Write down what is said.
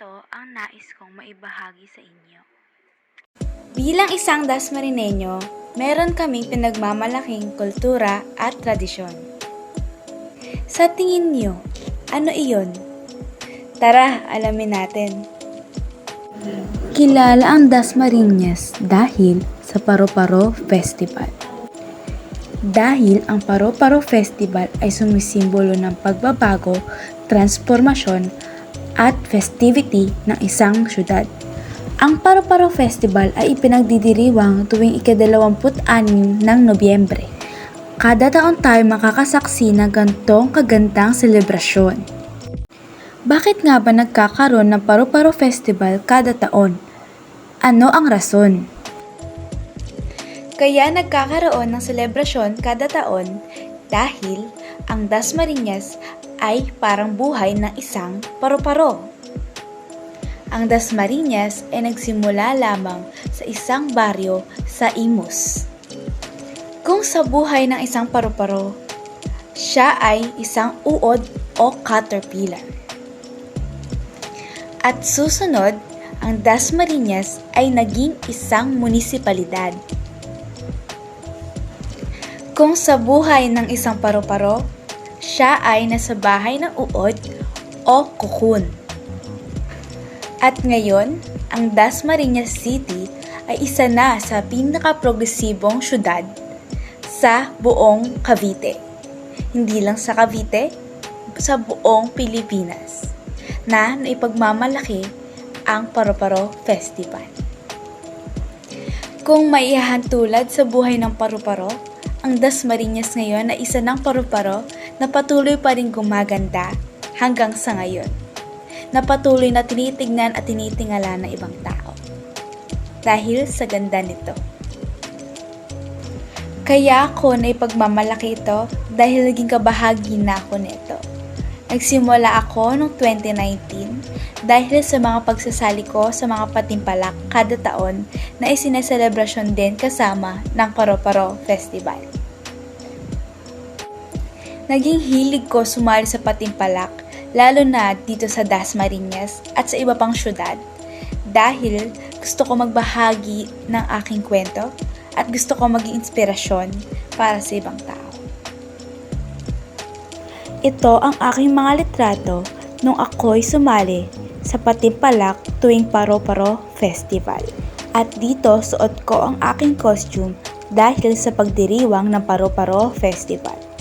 Ito ang nais kong maibahagi sa inyo. Bilang isang Dasmarineño, meron kaming pinagmamalaking kultura at tradisyon. Sa tingin niyo, ano iyon? Tara, alamin natin. Kilala ang Dasmariñas dahil sa Paro-Paro Festival. Dahil ang Paro-Paro Festival ay sumisimbolo ng pagbabago, transformasyon, at festivity ng isang syudad. Ang Paro-Paro Festival ay ipinagdidiriwang tuwing ika-26 ng Nobyembre. Kada taon tayo makakasaksi ng gantong kagandang selebrasyon. Bakit nga ba nagkakaroon ng Paro-Paro Festival kada taon? Ano ang rason? Kaya nagkakaroon ng selebrasyon kada taon dahil ang Dasmariñas ay parang buhay ng isang paro-paro. Ang Dasmariñas ay nagsimula lamang sa isang baryo sa Imus. Kung sa buhay ng isang paro-paro, siya ay isang uod o caterpillar. At susunod, ang Dasmariñas ay naging isang munisipalidad. Kung sa buhay ng isang paro-paro, siya ay nasa bahay ng uod o cocoon. At ngayon, ang Dasmariñas City ay isa na sa pinaka-progresibong syudad sa buong Cavite. Hindi lang sa Cavite, sa buong Pilipinas na naipagmamalaki ang Paro-Paro Festival. Kung maihahantulad sa buhay ng paro-paro, ang Dasmariñas ngayon ay isa ng paro-paro na patuloy pa rin gumaganda hanggang sa ngayon, na patuloy na tinitignan at tinitingala ng ibang tao dahil sa ganda nito. Kaya ako na ipagmamalaki ito dahil naging kabahagi na ako nito. Nagsimula ako noong 2019 dahil sa mga pagsasali ko sa mga patimpalak kada taon na isineselebrasyon din kasama ng Paro-Paro Festival. Naging hilig ko sumali sa patimpalak lalo na dito sa Dasmariñas at sa iba pang syudad dahil gusto ko magbahagi ng aking kwento at gusto ko maging inspirasyon para sa ibang tao. Ito ang aking mga litrato nung ako'y sumali sa patimpalak tuwing Paro-Paro Festival. At dito suot ko ang aking costume dahil sa pagdiriwang ng Paro-Paro Festival.